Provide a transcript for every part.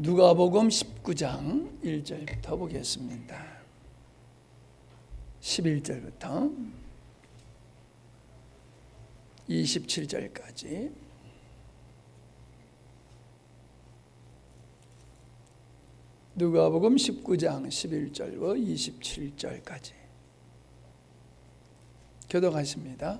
누가복음 19장 1절부터 보겠습니다. 11절부터 27절까지. 누가복음 19장 11절부터 27절까지 교독하십니다.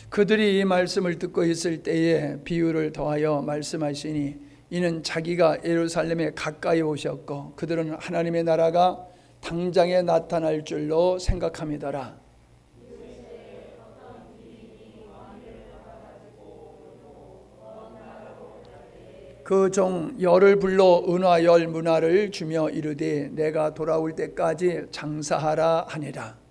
그들이 이 말씀을 듣고 있을 때에 비유를 더하여 말씀하시니 이는 자기가 예루살렘에 가까이 오셨고 그들은 하나님의 나라가 당장에 나타날 줄로 생각함이더라. 그 종 열을 불러 은화 열 문화를 주며 이르되 내가 돌아올 때까지 장사하라 하니라.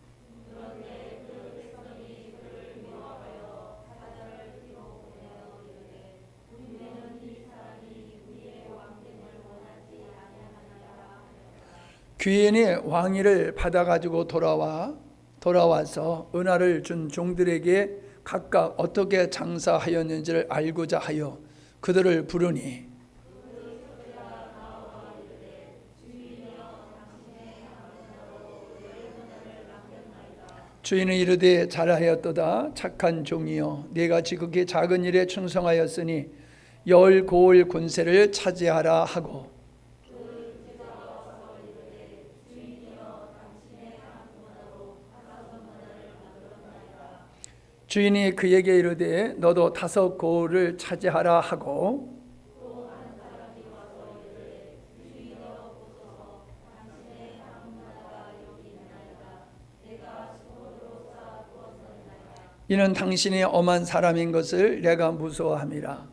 귀인이 왕위를 받아가지고 돌아와서 은화를 준 종들에게 각각 어떻게 장사하였는지를 알고자 하여 그들을 부르니 주인은 이르되 잘하였도다 착한 종이여 네가 지극히 작은 일에 충성하였으니 열 고을 권세를 차지하라 하고 주인이 그에게 이르되 너도 5 고을을 차지하라 하고 이는 당신이 엄한 사람인 것을 내가 무서워함이라.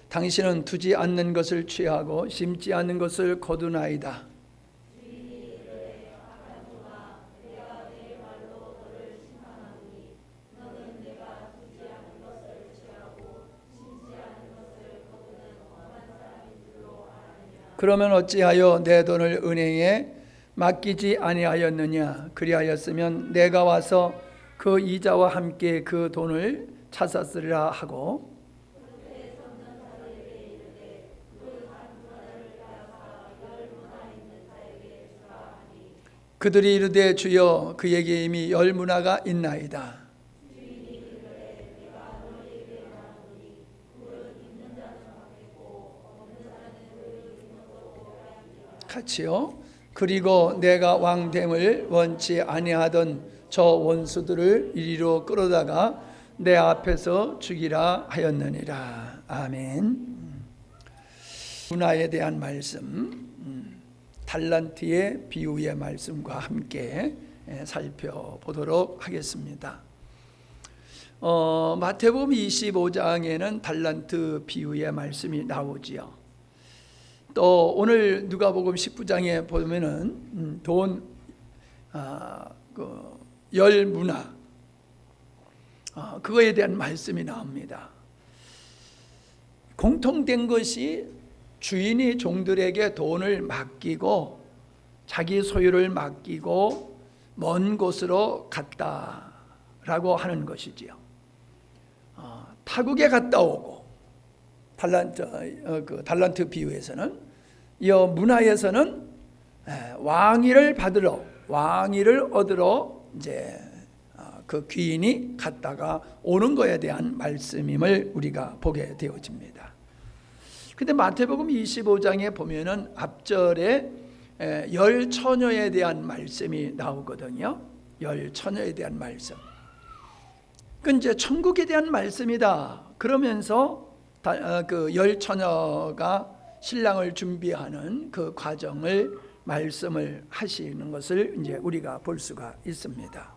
당신은 두지 않는 것을 취하고 심지 않는 것을 거두나이다. 그러면 어찌하여 내 돈을 은행에 맡기지 아니하였느냐? 그리하였으면 내가 와서 그 이자와 함께 그 돈을 찾았으리라 하고 그들이 이르되 주여 그에게 이미 10 문화가 있나이다. 같이요. 그리고 내가 왕됨을 원치 아니하던 저 원수들을 이리로 끌어다가 내 앞에서 죽이라 하였느니라. 아멘. 문화에 대한 말씀, 달란트의 비유의 말씀과 함께 살펴보도록 하겠습니다. 마태복음 25장에는 달란트 비유의 말씀이 나오지요. 또 오늘 누가복음 19장에 보면은 열 문화 그거에 대한 말씀이 나옵니다. 공통된 것이 주인이 종들에게 돈을 맡기고 자기 소유를 맡기고 먼 곳으로 갔다라고 하는 것이지요. 타국에 갔다 오고 달란트 비유에서는 이 문화에서는 왕위를 얻으러 이제 그 귀인이 갔다가 오는 것에 대한 말씀임을 우리가 보게 되어집니다. 근데 마태복음 25장에 보면은 앞절에 10 처녀에 대한 말씀이 나오거든요. 10 처녀에 대한 말씀. 그 이제 천국에 대한 말씀이다. 그러면서 그 10 처녀가 신랑을 준비하는 그 과정을 말씀을 하시는 것을 이제 우리가 볼 수가 있습니다.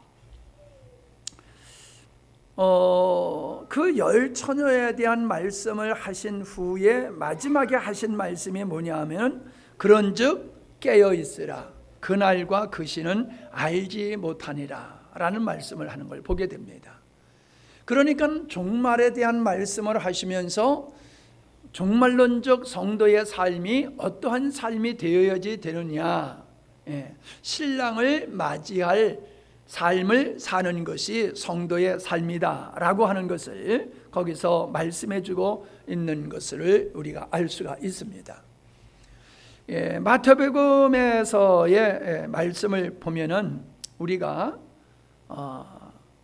그 10 처녀에 대한 말씀을 하신 후에 마지막에 하신 말씀이 뭐냐 하면 그런즉 깨어 있으라 그날과 그 시는 알지 못하니라 라는 말씀을 하는 걸 보게 됩니다. 그러니까 종말에 대한 말씀을 하시면서 종말론적 성도의 삶이 어떠한 삶이 되어야지 되느냐, 신랑을 맞이할 삶을 사는 것이 성도의 삶이다 라고 하는 것을 거기서 말씀해 주고 있는 것을 우리가 알 수가 있습니다. 마태복음에서의 말씀을 보면은 우리가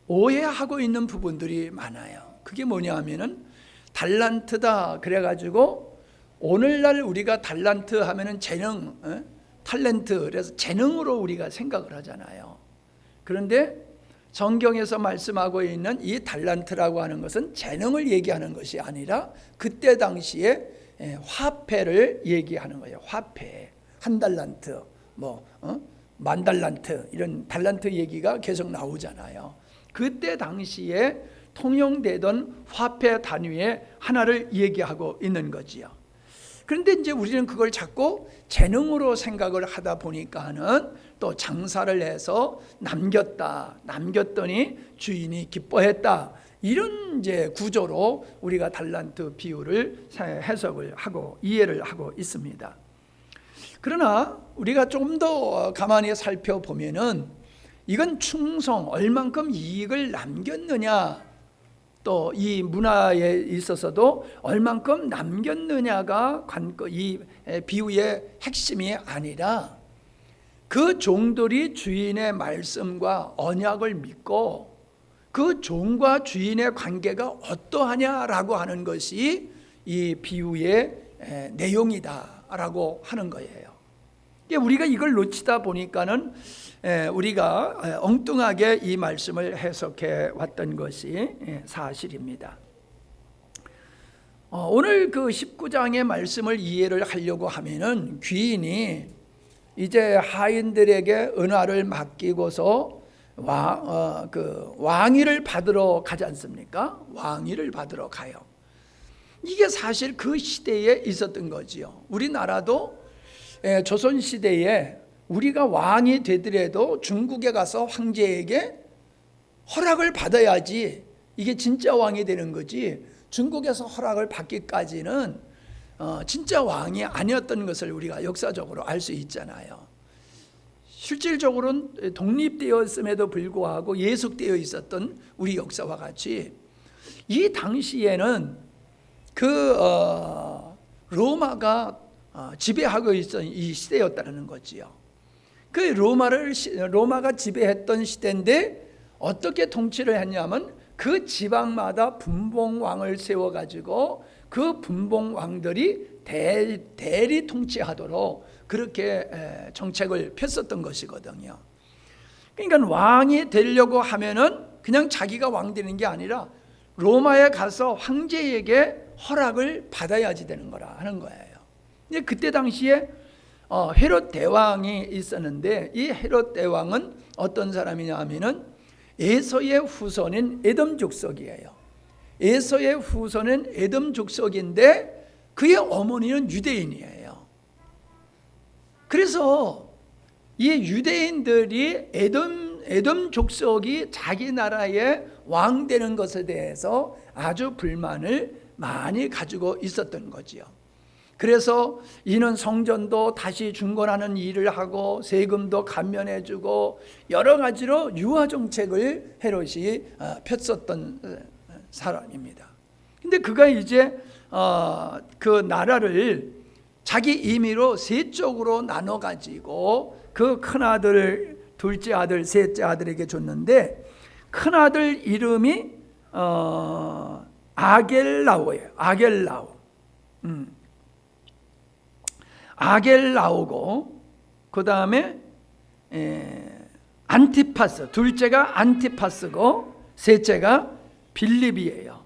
오해하고 있는 부분들이 많아요. 그게 뭐냐 하면은 달란트다 그래가지고 오늘날 우리가 달란트 하면은 재능, 탤런트, 그래서 재능으로 우리가 생각을 하잖아요. 그런데 성경에서 말씀하고 있는 이 달란트라고 하는 것은 재능을 얘기하는 것이 아니라 그때 당시에 화폐를 얘기하는 거예요. 화폐, 한 달란트, 만 달란트, 이런 달란트 얘기가 계속 나오잖아요. 그때 당시에 통용되던 화폐 단위의 하나를 얘기하고 있는 거지요. 그런데 이제 우리는 그걸 자꾸 재능으로 생각을 하다 보니까는 또 장사를 해서 남겼더니 주인이 기뻐했다. 이런 이제 구조로 우리가 달란트 비유를 해석을 하고 이해를 하고 있습니다. 그러나 우리가 조금 더 가만히 살펴보면은 이건 충성, 얼만큼 이익을 남겼느냐, 또 이 문화에 있어서도 얼만큼 남겼느냐가 이 비유의 핵심이 아니라 그 종들이 주인의 말씀과 언약을 믿고 그 종과 주인의 관계가 어떠하냐라고 하는 것이 이 비유의 내용이다라고 하는 거예요. 우리가 이걸 놓치다 보니까는 우리가 엉뚱하게 이 말씀을 해석해 왔던 것이 사실입니다. 오늘 그 19장의 말씀을 이해를 하려고 하면은 귀인이 이제 하인들에게 은화를 맡기고서 왕위를 받으러 가지 않습니까? 왕위를 받으러 가요. 이게 사실 그 시대에 있었던 거지요. 우리나라도 조선시대에 우리가 왕이 되더라도 중국에 가서 황제에게 허락을 받아야지 이게 진짜 왕이 되는 거지, 중국에서 허락을 받기까지는 진짜 왕이 아니었던 것을 우리가 역사적으로 알 수 있잖아요. 실질적으로는 독립되었음에도 불구하고 예속되어 있었던 우리 역사와 같이 이 당시에는 로마가 지배하고 있던 이 시대였다는 거지요. 그 로마가 지배했던 시대인데 어떻게 통치를 했냐면 그 지방마다 분봉왕을 세워가지고 그 분봉왕들이 대리 통치하도록 그렇게 정책을 폈었던 것이거든요. 그러니까 왕이 되려고 하면은 그냥 자기가 왕 되는 게 아니라 로마에 가서 황제에게 허락을 받아야지 되는 거라 하는 거예요. 그때 당시에 헤롯 대왕이 있었는데 이 헤롯 대왕은 어떤 사람이냐 하면은 에서의 후손인 에돔 족속이에요. 에서의 후손은 에돔 족속인데 그의 어머니는 유대인이에요. 그래서 이 유대인들이 에돔 족속이 자기 나라의 왕 되는 것에 대해서 아주 불만을 많이 가지고 있었던 거지요. 그래서 이는 성전도 다시 중건하는 일을 하고 세금도 감면해주고 여러 가지로 유화 정책을 헤롯이 폈었던 사람입니다. 근데 그가 이제 그 나라를 자기 임의로 세 쪽으로 나눠 가지고 그 큰아들, 둘째 아들, 셋째 아들에게 줬는데 큰아들 이름이 아겔라오예요. 아겔라오고 그 다음에 안티파스, 둘째가 안티파스고 셋째가 빌립이에요.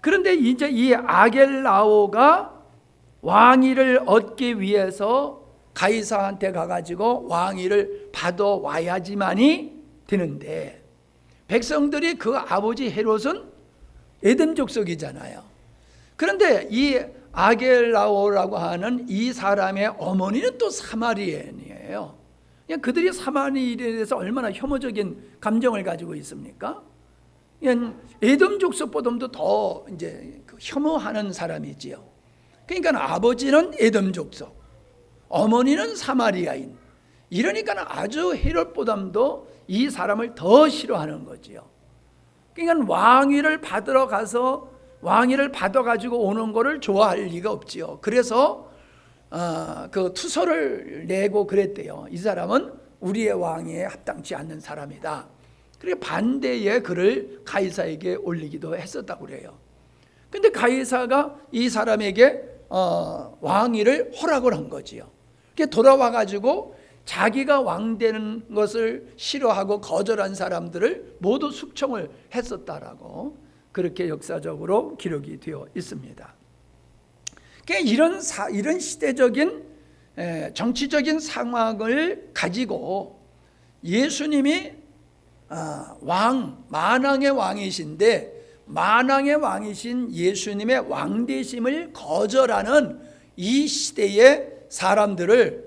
그런데 이제 이 아겔라오가 왕위를 얻기 위해서 가이사한테 가가지고 왕위를 받아와야지만이 되는데 백성들이 그 아버지 헤롯은 에돔 족속이잖아요. 그런데 이 아겔라오라고 하는 이 사람의 어머니는 또 사마리아인이에요. 그들이 사마리아에 대해서 얼마나 혐오적인 감정을 가지고 있습니까? 에돔 족속보다도 더 이제 혐오하는 사람이지요. 그러니까 아버지는 에돔 족속, 어머니는 사마리아인. 이러니까 아주 헤롯보다도 이 사람을 더 싫어하는 거지요. 그러니까 왕위를 받으러 가서 왕위를 받아가지고 오는 거를 좋아할 리가 없지요. 그래서 그 투서를 내고 그랬대요. 이 사람은 우리의 왕에 합당치 않는 사람이다. 그리고 반대의 글을 가이사에게 올리기도 했었다고 그래요. 근데 가이사가 이 사람에게 왕위를 허락을 한 거지요. 그게 돌아와 가지고 자기가 왕 되는 것을 싫어하고 거절한 사람들을 모두 숙청을 했었다라고 그렇게 역사적으로 기록이 되어 있습니다. 이런 시대적인 정치적인 상황을 가지고 예수님이 만왕의 왕이신데, 만왕의 왕이신 예수님의 왕되심을 거절하는 이 시대의 사람들을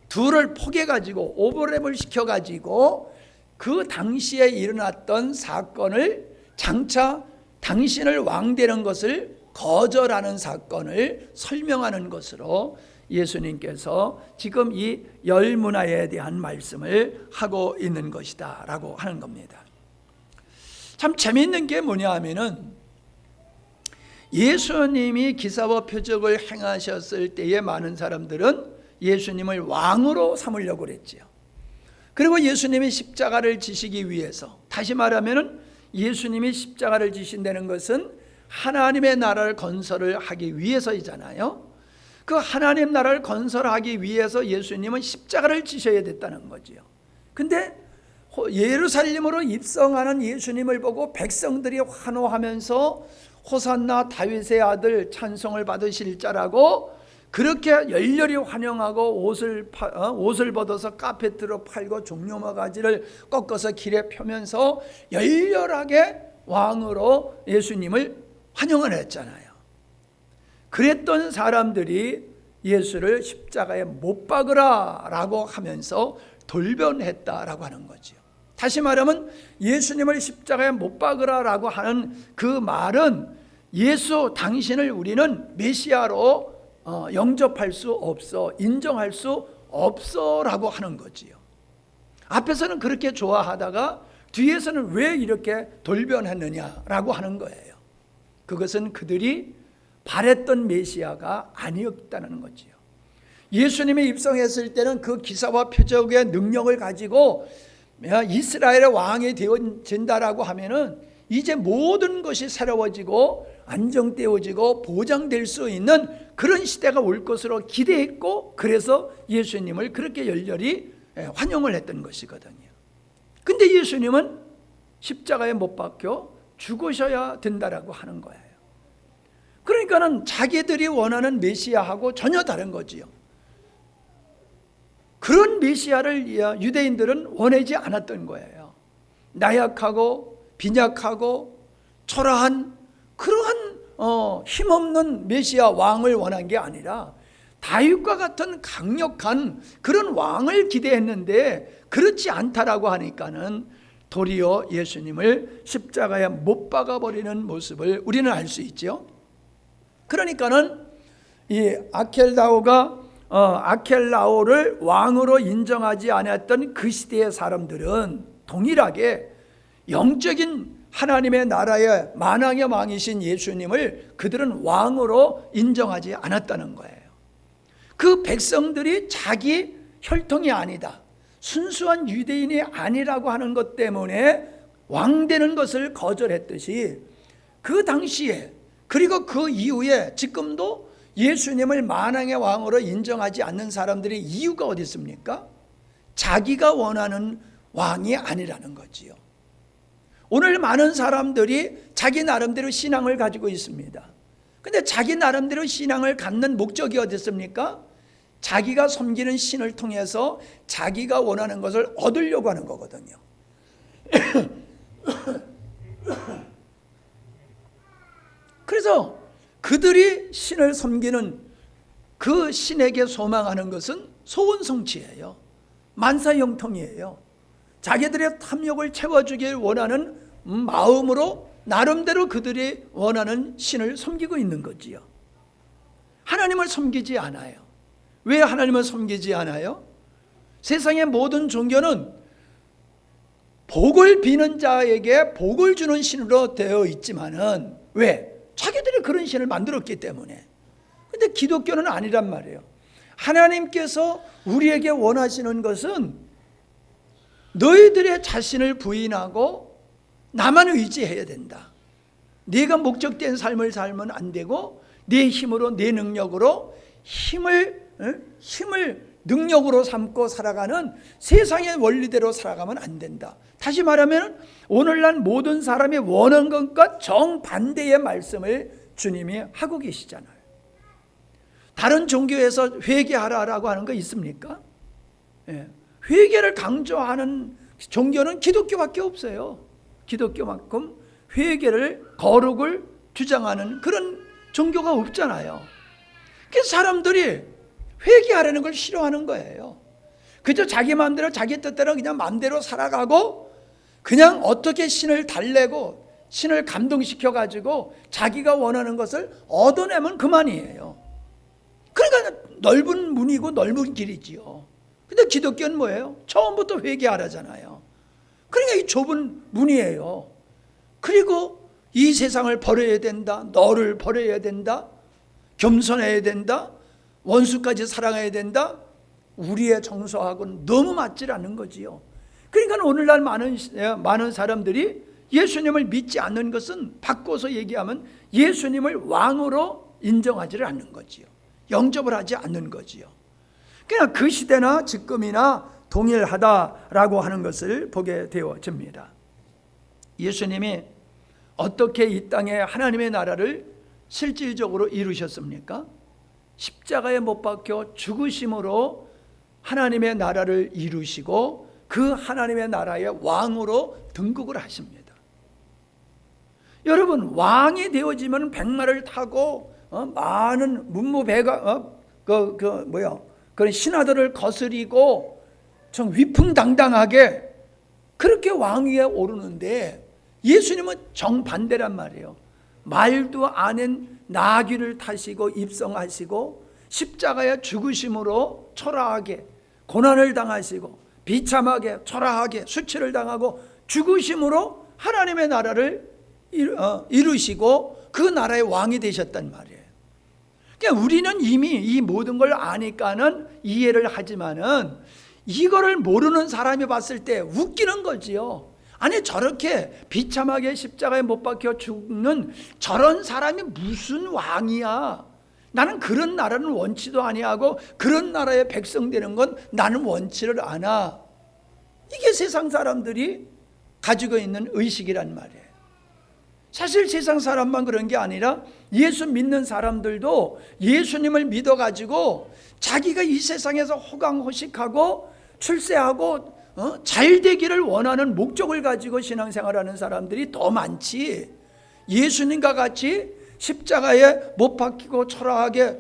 둘을 포개가지고 오버랩을 시켜가지고 그 당시에 일어났던 사건을, 장차 당신을 왕되는 것을 거절하는 사건을 설명하는 것으로 예수님께서 지금 이 열문화에 대한 말씀을 하고 있는 것이다 라고 하는 겁니다. 참 재미있는 게 뭐냐 하면은, 예수님이 기사와 표적을 행하셨을 때에 많은 사람들은 예수님을 왕으로 삼으려고 그랬지요. 그리고 예수님이 십자가를 지시기 위해서, 다시 말하면은 예수님이 십자가를 지신다는 것은 하나님의 나라를 건설을 하기 위해서이잖아요. 그 하나님 나라를 건설하기 위해서 예수님은 십자가를 지셔야 됐다는 거지요. 근데 예루살렘으로 입성하는 예수님을 보고 백성들이 환호하면서 호산나 다윗의 아들 찬송을 받으실 자라고 그렇게 열렬히 환영하고 옷을 벗어서 카페트로 팔고 종려마 가지를 꺾어서 길에 펴면서 열렬하게 왕으로 예수님을 환영을 했잖아요. 그랬던 사람들이 예수를 십자가에 못 박으라 라고 하면서 돌변했다라고 하는 거죠. 다시 말하면 예수님을 십자가에 못 박으라 라고 하는 그 말은, 예수 당신을 우리는 메시아로 영접할 수 없어, 인정할 수 없어 라고 하는 거지요. 앞에서는 그렇게 좋아하다가 뒤에서는 왜 이렇게 돌변했느냐 라고 하는 거예요. 그것은 그들이 바랬던 메시아가 아니었다는 거지요. 예수님이 입성했을 때는 그 기사와 표적의 능력을 가지고 이스라엘의 왕이 되어진다라고 하면은 이제 모든 것이 새로워지고 안정되어지고 보장될 수 있는 그런 시대가 올 것으로 기대했고, 그래서 예수님을 그렇게 열렬히 환영을 했던 것이거든요. 근데 예수님은 십자가에 못 박혀 죽으셔야 된다라고 하는 거예요. 그러니까는 자기들이 원하는 메시아하고 전혀 다른 거지요. 그런 메시아를 유대인들은 원하지 않았던 거예요. 나약하고 빈약하고 초라한 그러한 힘없는 메시아 왕을 원한 게 아니라 다윗과 같은 강력한 그런 왕을 기대했는데 그렇지 않다라고 하니까는 도리어 예수님을 십자가에 못 박아버리는 모습을 우리는 알 수 있죠. 그러니까는 이 아켈라오를 왕으로 인정하지 않았던 그 시대의 사람들은 동일하게 영적인 하나님의 나라의 만왕의 왕이신 예수님을 그들은 왕으로 인정하지 않았다는 거예요. 그 백성들이 자기 혈통이 아니다, 순수한 유대인이 아니라고 하는 것 때문에 왕 되는 것을 거절했듯이, 그 당시에 그리고 그 이후에 지금도 예수님을 만왕의 왕으로 인정하지 않는 사람들의 이유가 어디 있습니까? 자기가 원하는 왕이 아니라는 거지요. 오늘 많은 사람들이 자기 나름대로 신앙을 가지고 있습니다. 근데 자기 나름대로 신앙을 갖는 목적이 어디 있습니까? 자기가 섬기는 신을 통해서 자기가 원하는 것을 얻으려고 하는 거거든요. 그래서 그들이 신을 섬기는 그 신에게 소망하는 것은 소원성취예요. 만사형통이에요. 자기들의 탐욕을 채워주길 원하는 마음으로 나름대로 그들이 원하는 신을 섬기고 있는 거지요. 하나님을 섬기지 않아요. 왜 하나님을 섬기지 않아요? 세상의 모든 종교는 복을 비는 자에게 복을 주는 신으로 되어 있지만은, 왜? 자기들이 그런 신을 만들었기 때문에. 근데 기독교는 아니란 말이에요. 하나님께서 우리에게 원하시는 것은 너희들의 자신을 부인하고 나만 의지해야 된다. 네가 목적된 삶을 살면 안 되고 네 힘으로, 네 능력으로 힘을 능력으로 삼고 살아가는 세상의 원리대로 살아가면 안 된다. 다시 말하면 오늘날 모든 사람이 원하는 것과 정반대의 말씀을 주님이 하고 계시잖아요. 다른 종교에서 회개하라라고 하는 거 있습니까? 회개를 강조하는 종교는 기독교밖에 없어요. 기독교만큼 회개를, 거룩을 주장하는 그런 종교가 없잖아요. 그래서 사람들이 회개하려는 걸 싫어하는 거예요. 그저 자기 마음대로 자기 뜻대로 그냥 마음대로 살아가고 그냥 어떻게 신을 달래고 신을 감동시켜가지고 자기가 원하는 것을 얻어내면 그만이에요. 그러니까 넓은 문이고 넓은 길이지요. 근데 기독교는 뭐예요? 처음부터 회개하라잖아요. 그러니까 이 좁은 문이에요. 그리고 이 세상을 버려야 된다. 너를 버려야 된다. 겸손해야 된다. 원수까지 사랑해야 된다. 우리의 정서하고는 너무 맞질 않는 거지요. 그러니까 오늘날 많은 사람들이 예수님을 믿지 않는 것은 바꿔서 얘기하면 예수님을 왕으로 인정하지를 않는 거지요. 영접을 하지 않는 거지요. 그냥 그 시대나 지금이나 동일하다라고 하는 것을 보게 되어집니다. 예수님이 어떻게 이 땅에 하나님의 나라를 실질적으로 이루셨습니까? 십자가에 못 박혀 죽으심으로 하나님의 나라를 이루시고 그 하나님의 나라의 왕으로 등극을 하십니다. 여러분, 왕이 되어지면 백마를 타고 많은 문무배가 그런 신하들을 거스리고 좀 위풍당당하게 그렇게 왕위에 오르는데 예수님은 정반대란 말이에요. 말도 아닌 나귀를 타시고 입성하시고 십자가의 죽으심으로 초라하게 고난을 당하시고 비참하게 초라하게 수치를 당하고 죽으심으로 하나님의 나라를 이루시고 그 나라의 왕이 되셨단 말이에요. 그러니까 우리는 이미 이 모든 걸 아니까는 이해를 하지만은 이거를 모르는 사람이 봤을 때 웃기는 거지요. 아니 저렇게 비참하게 십자가에 못 박혀 죽는 저런 사람이 무슨 왕이야. 나는 그런 나라는 원치도 아니하고 그런 나라의 백성 되는 건 나는 원치를 않아. 이게 세상 사람들이 가지고 있는 의식이란 말이에요. 사실 세상 사람만 그런 게 아니라 예수 믿는 사람들도 예수님을 믿어가지고 자기가 이 세상에서 호강호식하고 출세하고 잘 되기를 원하는 목적을 가지고 신앙생활하는 사람들이 더 많지. 예수님과 같이 십자가에 못 박히고 초라하게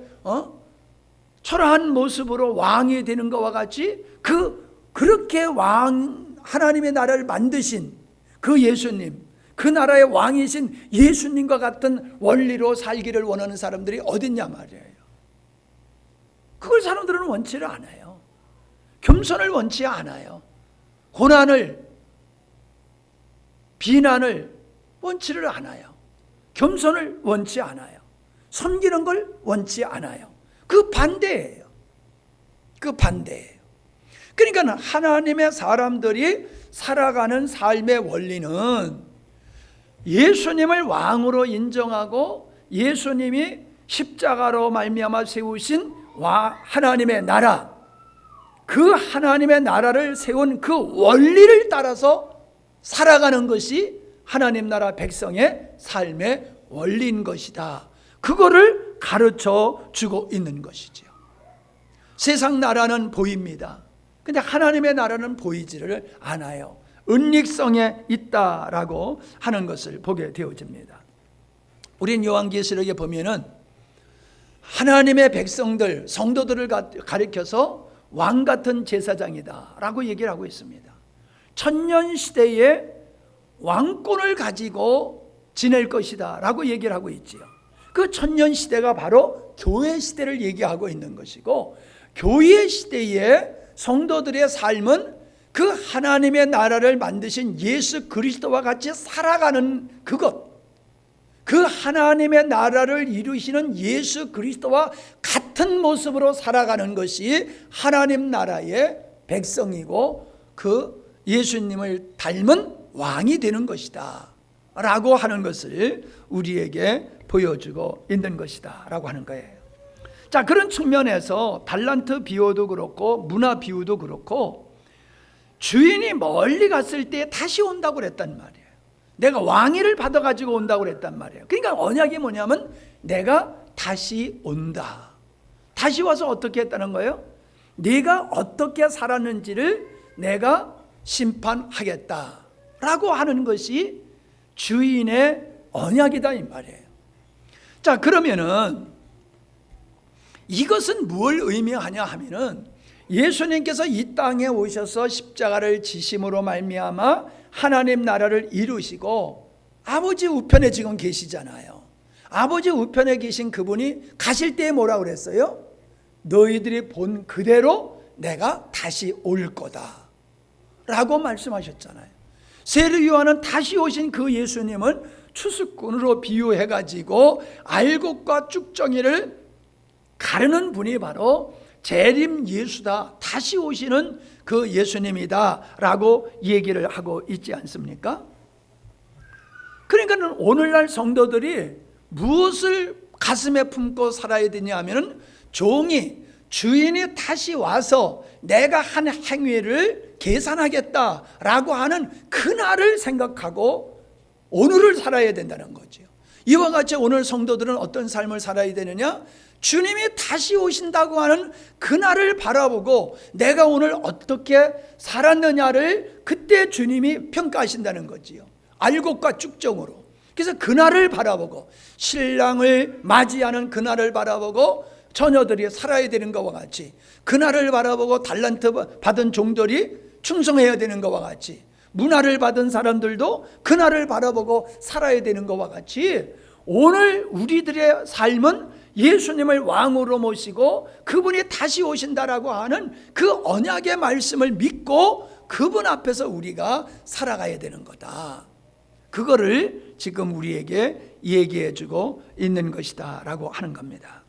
초라한 모습으로 왕이 되는 것과 같이 그렇게 하나님의 나라를 만드신 그 예수님, 그 나라의 왕이신 예수님과 같은 원리로 살기를 원하는 사람들이 어딨냐 말이에요. 그걸 사람들은 원치를 않아요. 겸손을 원치 않아요. 고난을, 비난을 원치를 않아요. 겸손을 원치 않아요. 섬기는 걸 원치 않아요. 그 반대예요. 그 반대예요. 그러니까 하나님의 사람들이 살아가는 삶의 원리는 예수님을 왕으로 인정하고 예수님이 십자가로 말미암아 세우신 하나님의 나라, 그 하나님의 나라를 세운 그 원리를 따라서 살아가는 것이 하나님 나라 백성의 삶의 원리인 것이다. 그거를 가르쳐 주고 있는 것이죠. 세상 나라는 보입니다. 근데 하나님의 나라는 보이지를 않아요. 은닉성에 있다라고 하는 것을 보게 되어집니다. 우린 요한계시록에 보면은 하나님의 백성들, 성도들을 가리켜서 왕 같은 제사장이다 라고 얘기를 하고 있습니다. 천년 시대에 왕권을 가지고 지낼 것이다 라고 얘기를 하고 있지요. 그 천년 시대가 바로 교회 시대를 얘기하고 있는 것이고, 교회 시대에 성도들의 삶은 그 하나님의 나라를 만드신 예수 그리스도와 같이 살아가는 그것, 그 하나님의 나라를 이루시는 예수 그리스도와 같은 모습으로 살아가는 것이 하나님 나라의 백성이고 그 예수님을 닮은 왕이 되는 것이다 라고 하는 것을 우리에게 보여주고 있는 것이다 라고 하는 거예요. 자, 그런 측면에서 달란트 비유도 그렇고 문화 비유도 그렇고 주인이 멀리 갔을 때 다시 온다고 그랬단 말이에요. 내가 왕위를 받아가지고 온다고 그랬단 말이에요. 그러니까 언약이 뭐냐면 내가 다시 온다. 다시 와서 어떻게 했다는 거예요? 네가 어떻게 살았는지를 내가 심판하겠다 라고 하는 것이 주인의 언약이다 이 말이에요. 자, 그러면은 이것은 뭘 의미하냐 하면은 예수님께서 이 땅에 오셔서 십자가를 지심으로 말미암아 하나님 나라를 이루시고 아버지 우편에 지금 계시잖아요. 아버지 우편에 계신 그분이 가실 때에 뭐라 그랬어요? 너희들이 본 그대로 내가 다시 올 거다 라고 말씀하셨잖아요. 세례 요한은 다시 오신 그 예수님을 추수꾼으로 비유해가지고 알곡과 쭉정이를 가르는 분이 바로 재림 예수다, 다시 오시는 그 예수님이다 라고 얘기를 하고 있지 않습니까? 그러니까 오늘날 성도들이 무엇을 가슴에 품고 살아야 되냐 하면 종이 주인이 다시 와서 내가 한 행위를 계산하겠다라고 하는 그날을 생각하고 오늘을 살아야 된다는 거죠. 이와 같이 오늘 성도들은 어떤 삶을 살아야 되느냐? 주님이 다시 오신다고 하는 그날을 바라보고 내가 오늘 어떻게 살았느냐를 그때 주님이 평가하신다는 거지요. 알곡과 쭉정으로. 그래서 그날을 바라보고 신랑을 맞이하는 그날을 바라보고 처녀들이 살아야 되는 것과 같이 그날을 바라보고 달란트 받은 종들이 충성해야 되는 것과 같이 문화를 받은 사람들도 그날을 바라보고 살아야 되는 것과 같이 오늘 우리들의 삶은 예수님을 왕으로 모시고 그분이 다시 오신다라고 하는 그 언약의 말씀을 믿고 그분 앞에서 우리가 살아가야 되는 거다. 그거를 지금 우리에게 얘기해 주고 있는 것이다 라고 하는 겁니다.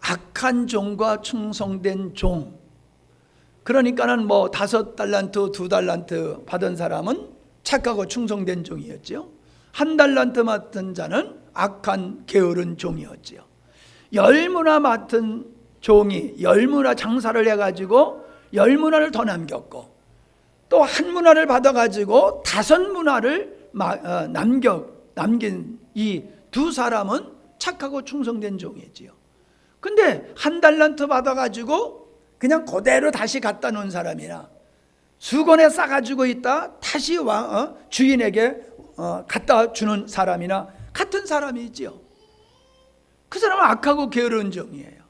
악한 종과 충성된 종, 그러니까는 뭐 5달란트 2달란트 받은 사람은 착하고 충성된 종이었죠. 1달란트 맡은 자는 악한 게으른 종이었죠. 10문화 맡은 종이 10문화 장사를 해가지고 10문화를 더 남겼고 또 1문화를 받아가지고 5문화를 남긴 이 두 사람은 착하고 충성된 종이지요. 근데 1달란트 받아가지고 그냥 그대로 다시 갖다 놓은 사람이나 수건에 싸가지고 있다 다시 주인에게 갖다 주는 사람이나 같은 사람이지요. 그 사람은 악하고 게으른 종이에요.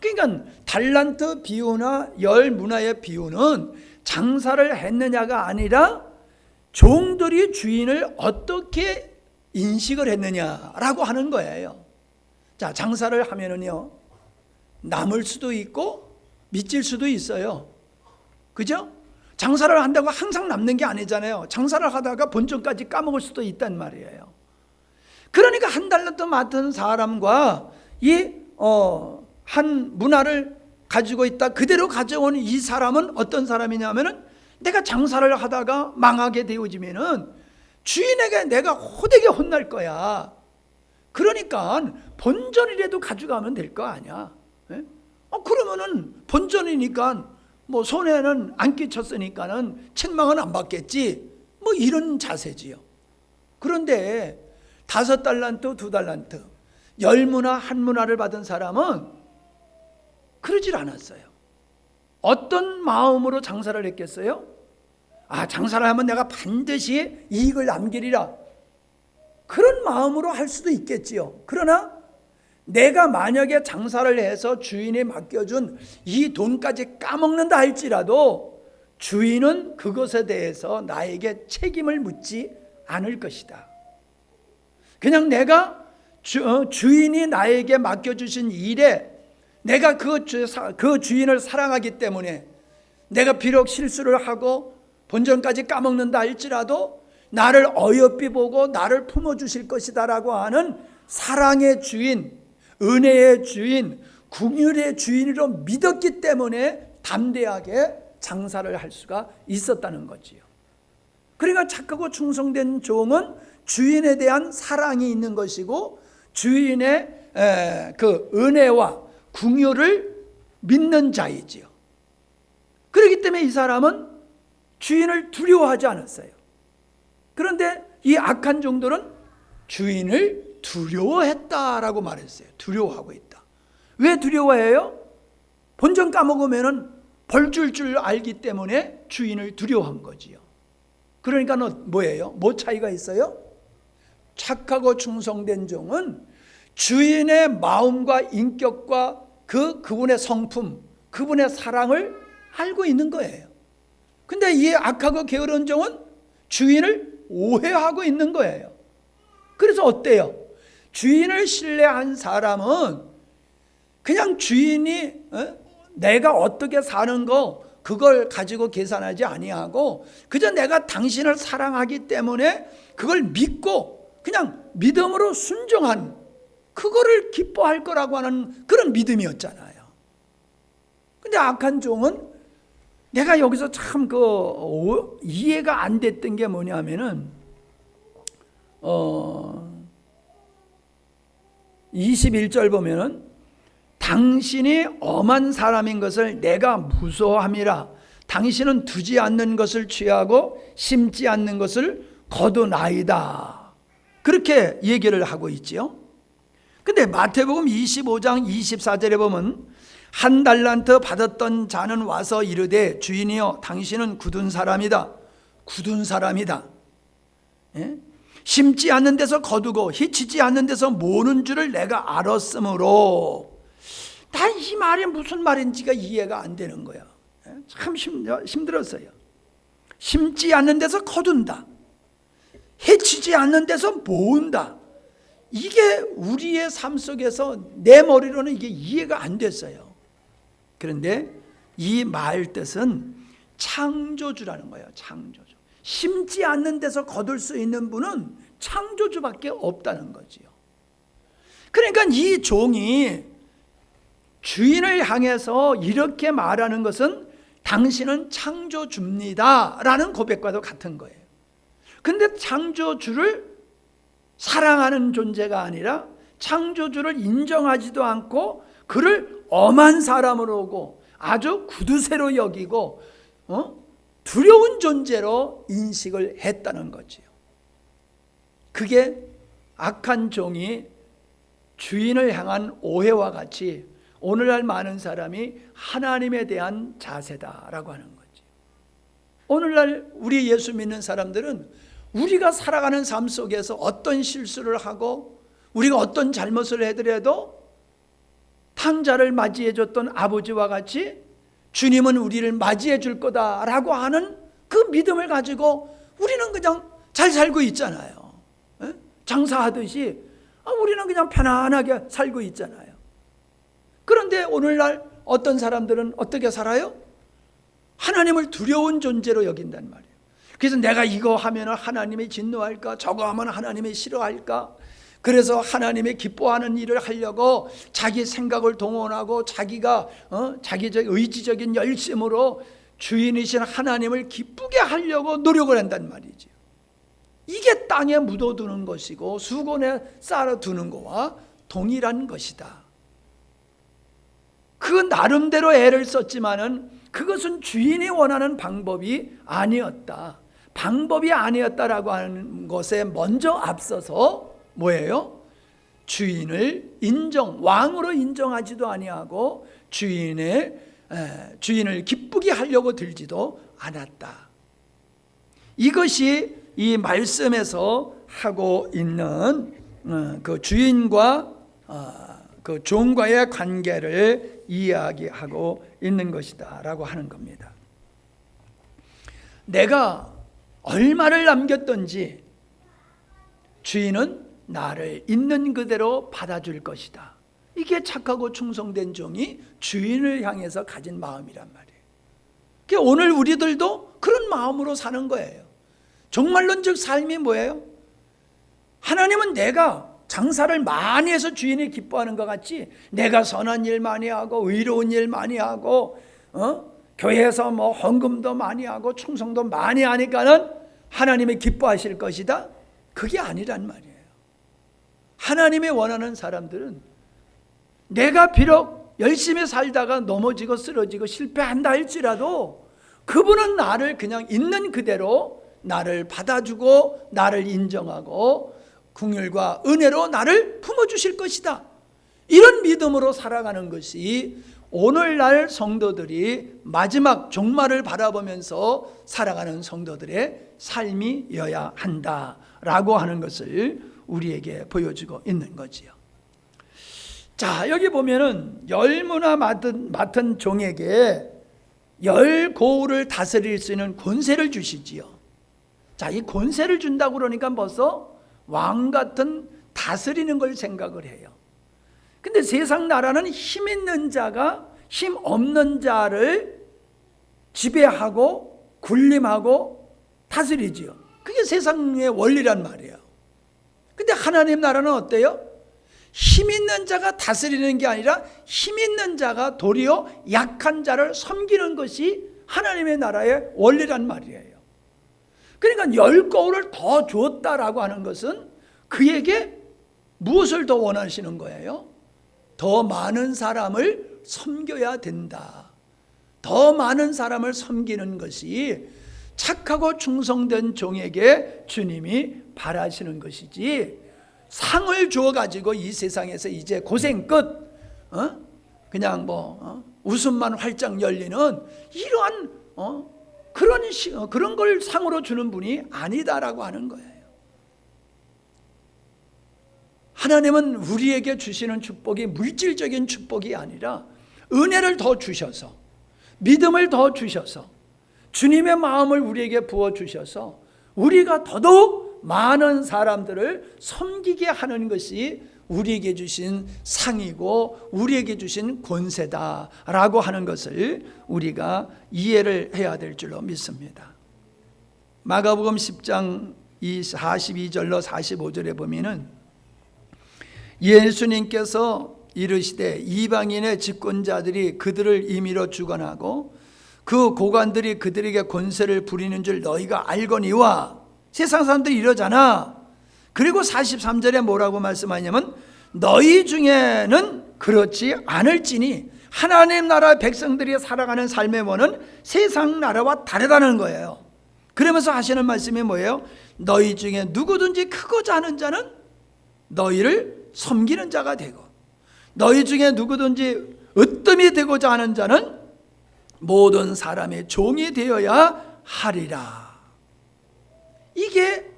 그러니까 달란트 비유나 10문화의 비유는 장사를 했느냐가 아니라 종들이 주인을 어떻게 인식을 했느냐라고 하는 거예요. 자, 장사를 하면은요 남을 수도 있고 미칠 수도 있어요. 그죠? 장사를 한다고 항상 남는 게 아니잖아요. 장사를 하다가 본전까지 까먹을 수도 있단 말이에요. 그러니까 1달란트 맡은 사람과 한 문화를 가지고 있다 그대로 가져온 이 사람은 어떤 사람이냐면은 내가 장사를 하다가 망하게 되어지면은 주인에게 내가 호되게 혼날 거야. 그러니까 본전이라도 가져가면 될 거 아니야. 그러면은 본전이니까 뭐 손해는 안 끼쳤으니까는 책망은 안 받겠지. 뭐 이런 자세지요. 그런데 5달란트 2달란트 10문화 1문화를 받은 사람은 그러질 않았어요. 어떤 마음으로 장사를 했겠어요? 장사를 하면 내가 반드시 이익을 남기리라, 그런 마음으로 할 수도 있겠지요. 그러나 내가 만약에 장사를 해서 주인이 맡겨준 이 돈까지 까먹는다 할지라도 주인은 그것에 대해서 나에게 책임을 묻지 않을 것이다. 그냥 내가 주인이 나에게 맡겨주신 일에 내가 그 주인을 사랑하기 때문에 내가 비록 실수를 하고 본전까지 까먹는다 할지라도 나를 어여삐 보고 나를 품어주실 것이다 라고 하는 사랑의 주인, 은혜의 주인, 긍휼의 주인으로 믿었기 때문에 담대하게 장사를 할 수가 있었다는 거지요. 그러니까 착하고 충성된 종은 주인에 대한 사랑이 있는 것이고 주인의 그 은혜와 긍휼을 믿는 자이지요. 그렇기 때문에 이 사람은 주인을 두려워하지 않았어요. 그런데 이 악한 종들은 주인을 두려워했다라고 말했어요. 두려워하고 있다. 왜 두려워해요? 본전 까먹으면 벌 줄 알기 때문에 주인을 두려워한 거지요. 그러니까 뭐예요? 뭐 차이가 있어요? 착하고 충성된 종은 주인의 마음과 인격과 그분의 성품, 그분의 사랑을 알고 있는 거예요. 근데 이 악하고 게으른 종은 주인을 오해하고 있는 거예요. 그래서 어때요? 주인을 신뢰한 사람은 그냥 주인이 내가 어떻게 사는 거 그걸 가지고 계산하지 아니하고 그저 내가 당신을 사랑하기 때문에 그걸 믿고 그냥 믿음으로 순종한 그거를 기뻐할 거라고 하는 그런 믿음이었잖아요. 근데 악한 종은 내가 여기서 참 이해가 안 됐던 게 뭐냐면은 21절 보면은 당신이 엄한 사람인 것을 내가 무서워함이라. 당신은 두지 않는 것을 취하고 심지 않는 것을 거두나이다. 그렇게 얘기를 하고 있지요. 근데 마태복음 25장 24절에 보면 한 달란트 받았던 자는 와서 이르되 주인이여 당신은 굳은 사람이다. 굳은 사람이다. 예? 심지 않는 데서 거두고 히치지 않는 데서 모는 줄을 내가 알았으므로. 난 이 말이 무슨 말인지가 이해가 안 되는 거야. 참 힘들었어요. 심지 않는 데서 거둔다. 해치지 않는 데서 모은다. 이게 우리의 삶 속에서 내 머리로는 이게 이해가 안 됐어요. 그런데 이 말 뜻은 창조주라는 거예요. 창조주. 심지 않는 데서 거둘 수 있는 분은 창조주밖에 없다는 거지요. 그러니까 이 종이 주인을 향해서 이렇게 말하는 것은 당신은 창조주입니다 라는 고백과도 같은 거예요. 근데 창조주를 사랑하는 존재가 아니라 창조주를 인정하지도 않고 그를 엄한 사람으로 보고 아주 구두쇠로 여기고 두려운 존재로 인식을 했다는 거지요. 그게 악한 종이 주인을 향한 오해와 같이 오늘날 많은 사람이 하나님에 대한 자세다라고 하는 거지. 오늘날 우리 예수 믿는 사람들은 우리가 살아가는 삶 속에서 어떤 실수를 하고 우리가 어떤 잘못을 해더라도 탕자를 맞이해 줬던 아버지와 같이 주님은 우리를 맞이해 줄 거다라고 하는 그 믿음을 가지고 우리는 그냥 잘 살고 있잖아요. 장사하듯이 우리는 그냥 편안하게 살고 있잖아요. 그런데 오늘날 어떤 사람들은 어떻게 살아요? 하나님을 두려운 존재로 여긴단 말이에요. 그래서 내가 이거 하면 하나님이 진노할까? 저거 하면 하나님이 싫어할까? 그래서 하나님이 기뻐하는 일을 하려고 자기 생각을 동원하고 자기가 자기적 의지적인 열심으로 주인이신 하나님을 기쁘게 하려고 노력을 한단 말이죠. 이게 땅에 묻어두는 것이고 수건에 쌓아두는 것과 동일한 것이다. 그 나름대로 애를 썼지만은 그것은 주인이 원하는 방법이 아니었다. 방법이 아니었다라고 하는 것에 먼저 앞서서 뭐예요? 주인을 왕으로 인정하지도 아니하고 주인을 기쁘게 하려고 들지도 않았다. 이것이 이 말씀에서 하고 있는 그 주인과 그 종과의 관계를 이야기하고 있는 것이다 라고 하는 겁니다. 내가 얼마를 남겼든지 주인은 나를 있는 그대로 받아줄 것이다. 이게 착하고 충성된 종이 주인을 향해서 가진 마음이란 말이에요. 오늘 우리들도 그런 마음으로 사는 거예요. 종말론적 삶이 뭐예요? 하나님은 내가 장사를 많이 해서 주인이 기뻐하는 것 같지, 내가 선한 일 많이 하고 의로운 일 많이 하고 교회에서 뭐 헌금도 많이 하고 충성도 많이 하니까는 하나님이 기뻐하실 것이다? 그게 아니란 말이에요. 하나님이 원하는 사람들은 내가 비록 열심히 살다가 넘어지고 쓰러지고 실패한다 할지라도 그분은 나를 그냥 있는 그대로 나를 받아주고 나를 인정하고 긍휼과 은혜로 나를 품어주실 것이다. 이런 믿음으로 살아가는 것이 오늘날 성도들이 마지막 종말을 바라보면서 살아가는 성도들의 삶이어야 한다라고 하는 것을 우리에게 보여주고 있는 거지요. 자, 여기 보면은 열무나 맡은 종에게 열 고울을 다스릴 수 있는 권세를 주시지요. 자, 이 권세를 준다고 그러니까 벌써 왕 같은 다스리는 걸 생각을 해요. 근데 세상 나라는 힘 있는 자가 힘 없는 자를 지배하고 군림하고 다스리지요. 그게 세상의 원리란 말이에요. 근데 하나님 나라는 어때요? 힘 있는 자가 다스리는 게 아니라 힘 있는 자가 도리어 약한 자를 섬기는 것이 하나님의 나라의 원리란 말이에요. 그러니까 열 거울을 더 주었다라고 하는 것은 그에게 무엇을 더 원하시는 거예요? 더 많은 사람을 섬겨야 된다. 더 많은 사람을 섬기는 것이 착하고 충성된 종에게 주님이 바라시는 것이지, 상을 주어가지고 이 세상에서 이제 고생 끝, 그냥 웃음만 활짝 열리는 이러한 그런 걸 상으로 주는 분이 아니다라고 하는 거예요. 하나님은 우리에게 주시는 축복이 물질적인 축복이 아니라 은혜를 더 주셔서, 믿음을 더 주셔서, 주님의 마음을 우리에게 부어주셔서 우리가 더더욱 많은 사람들을 섬기게 하는 것이 우리에게 주신 상이고 우리에게 주신 권세다라고 하는 것을 우리가 이해를 해야 될 줄로 믿습니다. 마가복음 10장 42절로 45절에 보면은 예수님께서 이르시되 이방인의 집권자들이 그들을 임의로 주관하고 그 고관들이 그들에게 권세를 부리는 줄 너희가 알거니와. 세상 사람들이 이러잖아. 그리고 43절에 뭐라고 말씀하냐면 너희 중에는 그렇지 않을지니 하나님 나라 백성들이 살아가는 삶의 원은 세상 나라와 다르다는 거예요. 그러면서 하시는 말씀이 뭐예요? 너희 중에 누구든지 크고자 하는 자는 너희를 섬기는 자가 되고, 너희 중에 누구든지 으뜸이 되고자 하는 자는 모든 사람의 종이 되어야 하리라. 이게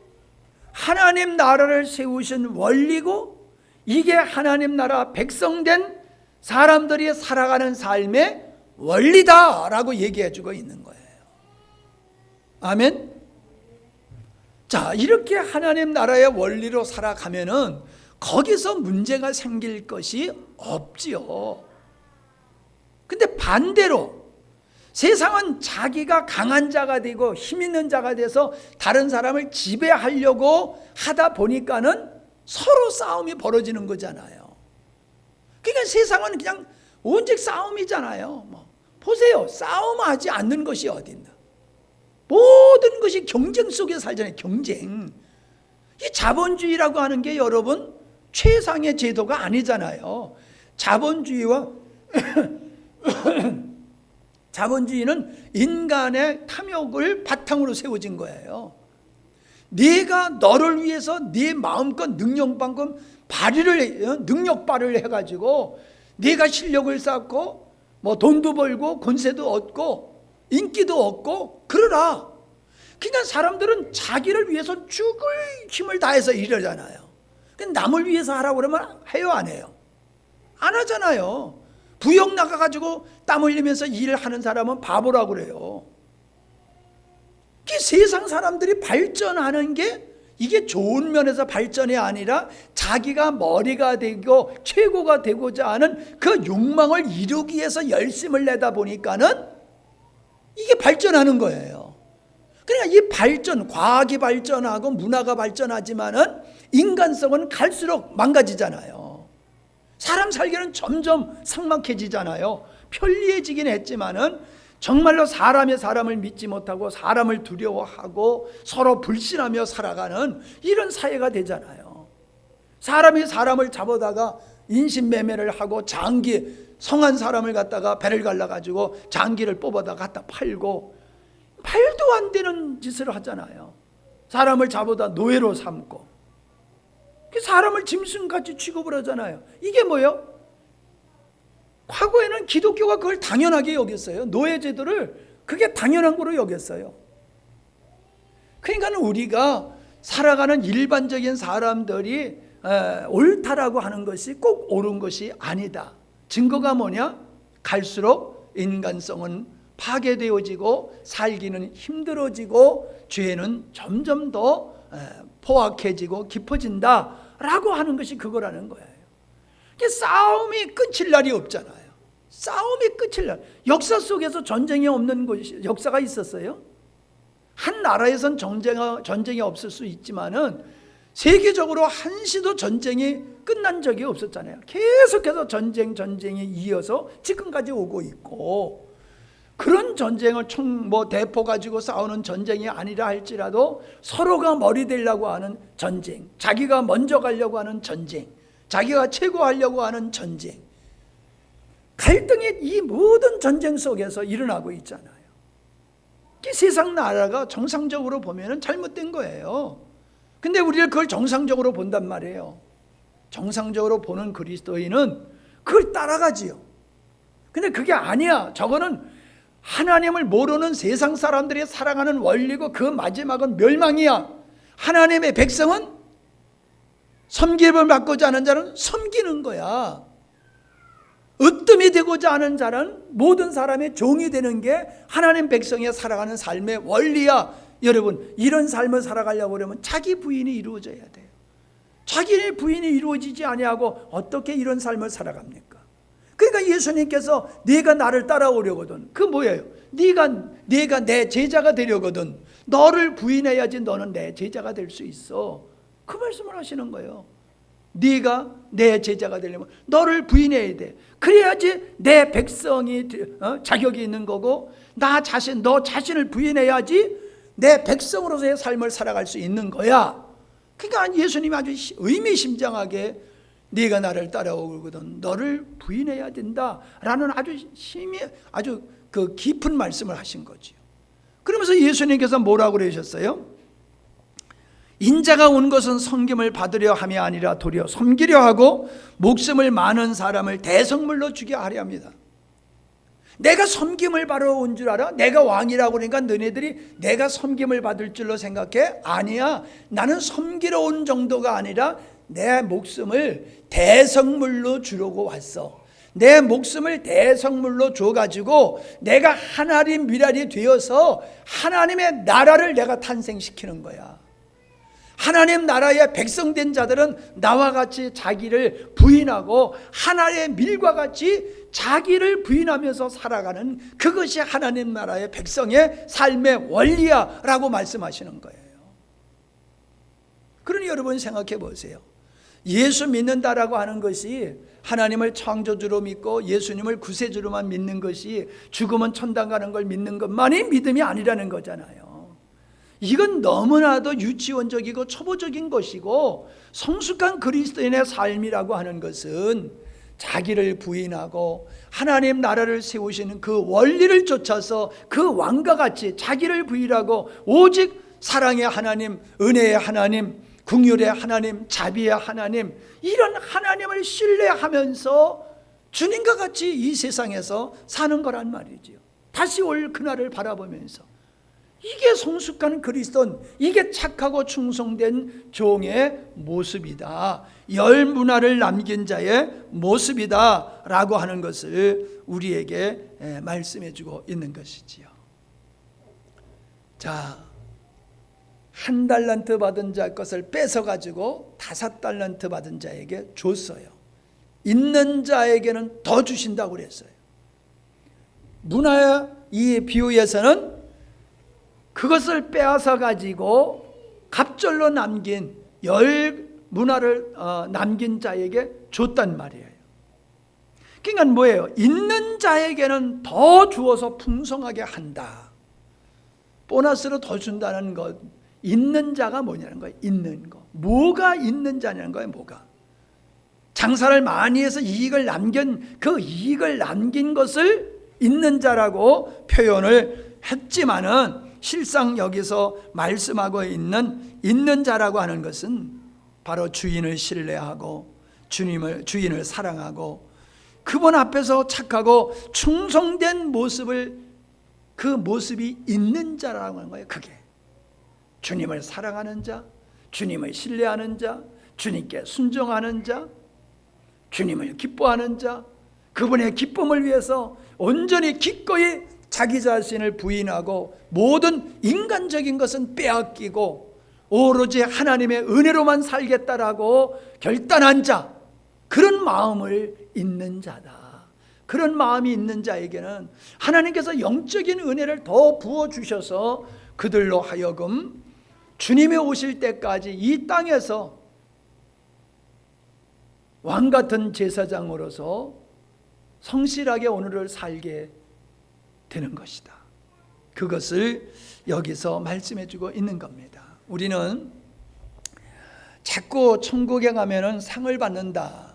하나님 나라를 세우신 원리고, 이게 하나님 나라 백성된 사람들이 살아가는 삶의 원리다라고 얘기해 주고 있는 거예요. 아멘. 자, 이렇게 하나님 나라의 원리로 살아가면은 거기서 문제가 생길 것이 없지요. 근데 반대로 세상은 자기가 강한 자가 되고 힘 있는 자가 돼서 다른 사람을 지배하려고 하다 보니까는 서로 싸움이 벌어지는 거잖아요. 그러니까 세상은 그냥 오직 싸움이잖아요. 보세요. 싸움하지 않는 것이 어딨나. 모든 것이 경쟁 속에 살잖아요. 경쟁. 이 자본주의라고 하는 게 여러분 최상의 제도가 아니잖아요. 자본주의는 인간의 탐욕을 바탕으로 세워진 거예요. 네가 너를 위해서 네 마음껏 능력 발휘를 해가지고 네가 실력을 쌓고 돈도 벌고 권세도 얻고 인기도 얻고 그러라. 그냥 사람들은 자기를 위해서 죽을 힘을 다해서 이러잖아요. 남을 위해서 하라고 그러면 해요, 안 해요? 안 하잖아요. 부역 나가가지고 땀 흘리면서 일을 하는 사람은 바보라고 그래요. 세상 사람들이 발전하는 게 이게 좋은 면에서 발전이 아니라 자기가 머리가 되고 최고가 되고자 하는 그 욕망을 이루기 위해서 열심을 내다 보니까는 이게 발전하는 거예요. 그러니까 이 발전, 과학이 발전하고 문화가 발전하지만은 인간성은 갈수록 망가지잖아요. 사람 살기는 점점 삭막해지잖아요. 편리해지긴 했지만은 정말로 사람이 사람을 믿지 못하고 사람을 두려워하고 서로 불신하며 살아가는 이런 사회가 되잖아요. 사람이 사람을 잡아다가 인신매매를 하고 장기, 성한 사람을 갖다가 배를 갈라가지고 장기를 뽑아다 갖다 팔고 말도 안 되는 짓을 하잖아요. 사람을 잡아다 노예로 삼고 사람을 짐승같이 취급을 하잖아요. 이게 뭐예요? 과거에는 기독교가 그걸 당연하게 여겼어요. 노예제도를 그게 당연한 거로 여겼어요. 그러니까 우리가 살아가는 일반적인 사람들이 옳다라고 하는 것이 꼭 옳은 것이 아니다. 증거가 뭐냐? 갈수록 인간성은 파괴되어지고 살기는 힘들어지고 죄는 점점 더 포악해지고 깊어진다라고 하는 것이 그거라는 거예요. 싸움이 끝일 날이 없잖아요. 싸움이 끝일 날. 역사 속에서 전쟁이 없는 역사가 있었어요? 한 나라에선 전쟁이 없을 수 있지만은 세계적으로 한시도 전쟁이 끝난 적이 없었잖아요. 계속해서 전쟁이 이어서 지금까지 오고 있고, 그런 전쟁을 대포 가지고 싸우는 전쟁이 아니라 할지라도 서로가 머리 대려고 하는 전쟁, 자기가 먼저 가려고 하는 전쟁, 자기가 최고하려고 하는 전쟁, 갈등이 이 모든 전쟁 속에서 일어나고 있잖아요. 세상 나라가 정상적으로 보면 잘못된 거예요. 근데 우리를 그걸 정상적으로 본단 말이에요. 정상적으로 보는 그리스도인은 그걸 따라가지요. 근데 그게 아니야. 저거는 하나님을 모르는 세상 사람들이 살아가는 원리고 그 마지막은 멸망이야. 하나님의 백성은 섬김을 받고자 하는 자는 섬기는 거야. 으뜸이 되고자 하는 자는 모든 사람의 종이 되는 게 하나님 백성이 살아가는 삶의 원리야. 여러분, 이런 삶을 살아가려고 그러면 자기 부인이 이루어져야 돼요. 자기의 부인이 이루어지지 아니하고 어떻게 이런 삶을 살아갑니까? 그러니까 예수님께서 네가 나를 따라오려거든, 그 뭐예요? 네가 내 제자가 되려거든 너를 부인해야지 너는 내 제자가 될 수 있어. 그 말씀을 하시는 거예요. 네가 내 제자가 되려면 너를 부인해야 돼. 그래야지 내 백성이 자격이 있는 거고, 너 자신을 부인해야지 내 백성으로서의 삶을 살아갈 수 있는 거야. 그러니까 예수님이 아주 의미심장하게 네가 나를 따라오거든 너를 부인해야 된다라는 아주 그 깊은 말씀을 하신 거죠. 그러면서 예수님께서 뭐라고 그러셨어요? 인자가 온 것은 섬김을 받으려 함이 아니라 도리어 섬기려 하고 목숨을 많은 사람을 대성물로 주게 하려 합니다. 내가 섬김을 받으러 온 줄 알아? 내가 왕이라고 그러니까 너네들이 내가 섬김을 받을 줄로 생각해? 아니야. 나는 섬기러 온 정도가 아니라 내 목숨을 대성물로 주려고 왔어. 내 목숨을 대성물로 줘가지고 내가 하나님 미랄이 되어서 하나님의 나라를 내가 탄생시키는 거야. 하나님 나라의 백성된 자들은 나와 같이 자기를 부인하고 하나님의 밀과 같이 자기를 부인하면서 살아가는 그것이 하나님 나라의 백성의 삶의 원리야 라고 말씀하시는 거예요. 그러니 여러분 생각해 보세요. 예수 믿는다라고 하는 것이 하나님을 창조주로 믿고 예수님을 구세주로만 믿는 것이 죽으면 천당 가는 걸 믿는 것만이 믿음이 아니라는 거잖아요. 이건 너무나도 유치원적이고 초보적인 것이고, 성숙한 그리스도인의 삶이라고 하는 것은 자기를 부인하고 하나님 나라를 세우시는 그 원리를 쫓아서 그 왕과 같이 자기를 부인하고 오직 사랑의 하나님, 은혜의 하나님, 긍휼의 하나님, 자비의 하나님, 이런 하나님을 신뢰하면서 주님과 같이 이 세상에서 사는 거란 말이지요. 다시 올 그날을 바라보면서. 이게 성숙한 그리스도인, 이게 착하고 충성된 종의 모습이다, 열 문화를 남긴 자의 모습이다 라고 하는 것을 우리에게 말씀해 주고 있는 것이지요. 자, 1달란트 받은 자 것을 뺏어가지고 5달란트 받은 자에게 줬어요. 있는 자에게는 더 주신다고 그랬어요. 문화의 이 비유에서는 그것을 빼앗아 가지고 갑절로 남긴 10문화를 남긴 자에게 줬단 말이에요. 그러니까 뭐예요? 있는 자에게는 더 주어서 풍성하게 한다. 보너스로 더 준다는 것. 있는 자가 뭐냐는 거예요. 있는 거. 뭐가 있는 자냐는 거예요. 뭐가. 장사를 많이 해서 이익을 남긴 그 이익을 남긴 것을 있는 자라고 표현을 했지만은 실상 여기서 말씀하고 있는 자라고 하는 것은 바로 주인을 신뢰하고 주인을 사랑하고 그분 앞에서 착하고 충성된 모습을 그 모습이 있는 자라고 하는 거예요. 그게 주님을 사랑하는 자, 주님을 신뢰하는 자, 주님께 순종하는 자, 주님을 기뻐하는 자, 그분의 기쁨을 위해서 온전히 기꺼이 자기 자신을 부인하고 모든 인간적인 것은 빼앗기고 오로지 하나님의 은혜로만 살겠다라고 결단한 자, 그런 마음을 있는 자다. 그런 마음이 있는 자에게는 하나님께서 영적인 은혜를 더 부어주셔서 그들로 하여금 주님이 오실 때까지 이 땅에서 왕같은 제사장으로서 성실하게 오늘을 살게 되는 것이다. 그것을 여기서 말씀해 주고 있는 겁니다. 우리는 자꾸 천국에 가면은 상을 받는다,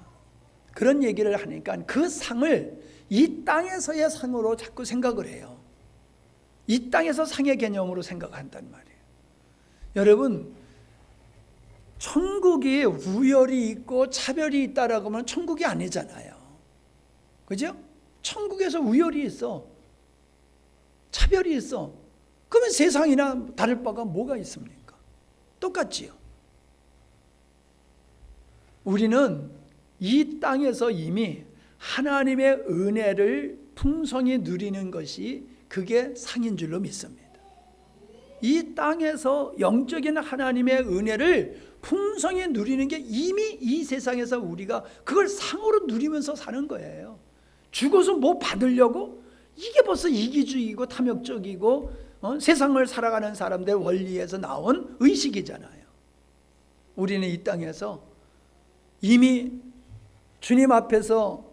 그런 얘기를 하니까 그 상을 이 땅에서의 상으로 자꾸 생각을 해요. 이 땅에서 상의 개념으로 생각한단 말이에요. 여러분, 천국이 우열이 있고 차별이 있다라고 하면 천국이 아니잖아요. 그죠? 천국에서 우열이 있어, 차별이 있어. 그러면 세상이나 다를 바가 뭐가 있습니까? 똑같지요. 우리는 이 땅에서 이미 하나님의 은혜를 풍성히 누리는 것이 그게 상인 줄로 믿습니다. 이 땅에서 영적인 하나님의 은혜를 풍성히 누리는 게 이미 이 세상에서 우리가 그걸 상으로 누리면서 사는 거예요. 죽어서 뭐 받으려고? 이게 벌써 이기주의고 탐욕적이고 세상을 살아가는 사람들 원리에서 나온 의식이잖아요. 우리는 이 땅에서 이미 주님 앞에서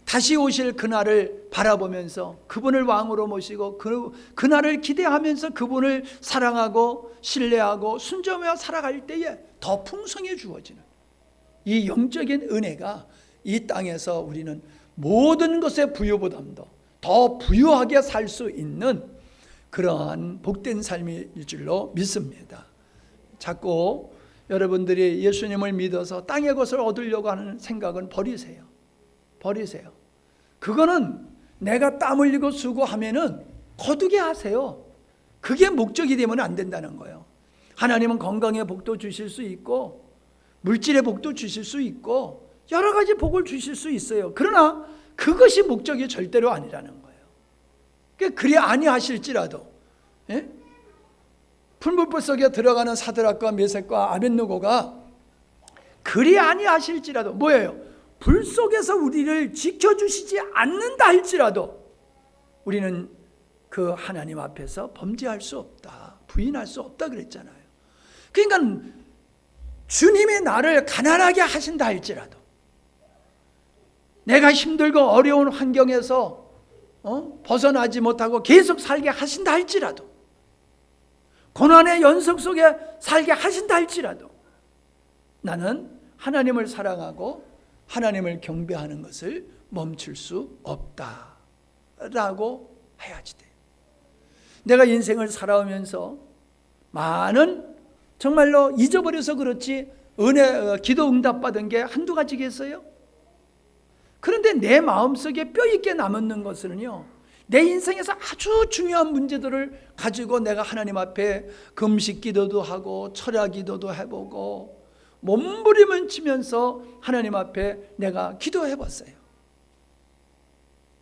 다시 오실 그날을 바라보면서 그분을 왕으로 모시고 그날을 기대하면서 그분을 사랑하고 신뢰하고 순종하며 살아갈 때에 더 풍성해 주어지는 이 영적인 은혜가 이 땅에서 우리는 모든 것의 부유보담도 더 부유하게 살 수 있는 그러한 복된 삶일 줄로 믿습니다. 자꾸 여러분들이 예수님을 믿어서 땅의 것을 얻으려고 하는 생각은 버리세요. 버리세요. 그거는 내가 땀 흘리고 수고하면은 거두게 하세요. 그게 목적이 되면 안 된다는 거예요. 하나님은 건강의 복도 주실 수 있고 물질의 복도 주실 수 있고 여러 가지 복을 주실 수 있어요. 그러나 그것이 목적이 절대로 아니라는 거예요. 그리 아니하실지라도, 예? 풀무불 속에 들어가는 사드락과 메섹과 아벳느고가 그리 아니하실지라도 뭐예요? 불 속에서 우리를 지켜주시지 않는다 할지라도 우리는 그 하나님 앞에서 범죄할 수 없다, 부인할 수 없다 그랬잖아요. 그러니까 주님이 나를 가난하게 하신다 할지라도, 내가 힘들고 어려운 환경에서 벗어나지 못하고 계속 살게 하신다 할지라도, 고난의 연속 속에 살게 하신다 할지라도 나는 하나님을 사랑하고 하나님을 경배하는 것을 멈출 수 없다라고 해야지 돼. 내가 인생을 살아오면서 많은 정말로 잊어버려서 그렇지 기도 응답받은 게 한두 가지겠어요? 그런데 내 마음속에 뼈있게 남는 것은요, 내 인생에서 아주 중요한 문제들을 가지고 내가 하나님 앞에 금식 기도도 하고 철야 기도도 해보고 몸부림을 치면서 하나님 앞에 내가 기도해 봤어요.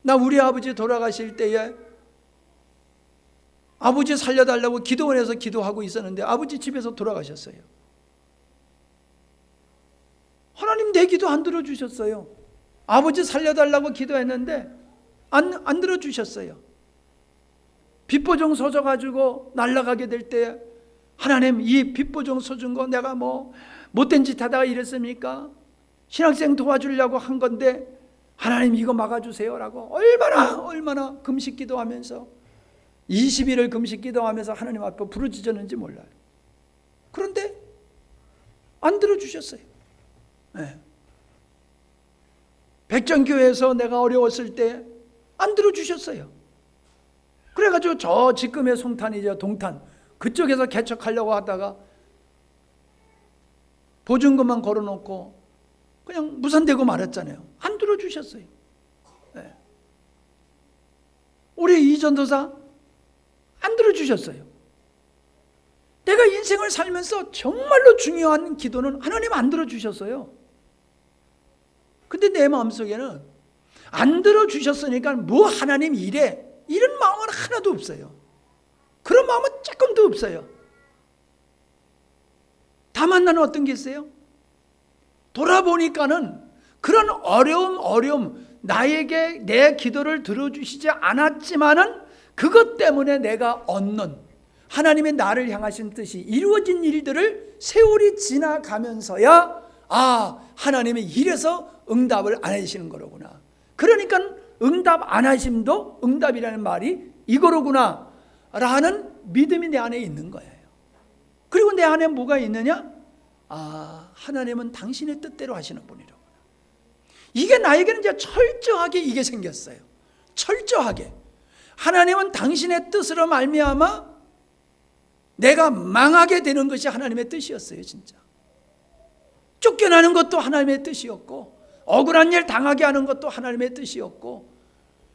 나 우리 아버지 돌아가실 때에 아버지 살려달라고 기도원에서 기도하고 있었는데 아버지 집에서 돌아가셨어요. 하나님 내 기도 안 들어주셨어요. 아버지 살려달라고 기도했는데 안 들어주셨어요. 빛보정 서져 가지고 날아가게 될 때 하나님 이 빛보정 서준 거 내가 뭐 못된 짓 하다가 이랬습니까? 신학생 도와주려고 한 건데 하나님 이거 막아주세요라고 얼마나 금식 기도하면서 20일을 금식 기도하면서 하나님 앞에 부르짖었는지 몰라요. 그런데 안 들어주셨어요. 네. 백전교회에서 내가 어려웠을 때 안 들어주셨어요. 그래가지고 저 지금의 송탄이죠, 동탄 그쪽에서 개척하려고 하다가 보증금만 걸어놓고 그냥 무산되고 말았잖아요. 안 들어주셨어요. 네. 우리 이전도사 안 들어주셨어요. 내가 인생을 살면서 정말로 중요한 기도는 하나님 안 들어주셨어요. 근데 내 마음속에는 안 들어주셨으니까 뭐 하나님 이래 이런 마음은 하나도 없어요. 그런 마음은 조금도 없어요. 다만 나는 어떤 게 있어요? 돌아보니까는 그런 어려움 나에게 내 기도를 들어주시지 않았지만은 그것 때문에 내가 얻는 하나님의 나를 향하신 뜻이 이루어진 일들을 세월이 지나가면서야 하나님이 이래서 응답을 안 하시는 거로구나. 그러니까 응답 안 하심도 응답이라는 말이 이거로구나 라는 믿음이 내 안에 있는 거예요. 그리고 내 안에 뭐가 있느냐? 하나님은 당신의 뜻대로 하시는 분이로구나. 이게 나에게는 이제 철저하게 이게 생겼어요. 철저하게 하나님은 당신의 뜻으로 말미암아 내가 망하게 되는 것이 하나님의 뜻이었어요. 진짜 쫓겨나는 것도 하나님의 뜻이었고 억울한 일 당하게 하는 것도 하나님의 뜻이었고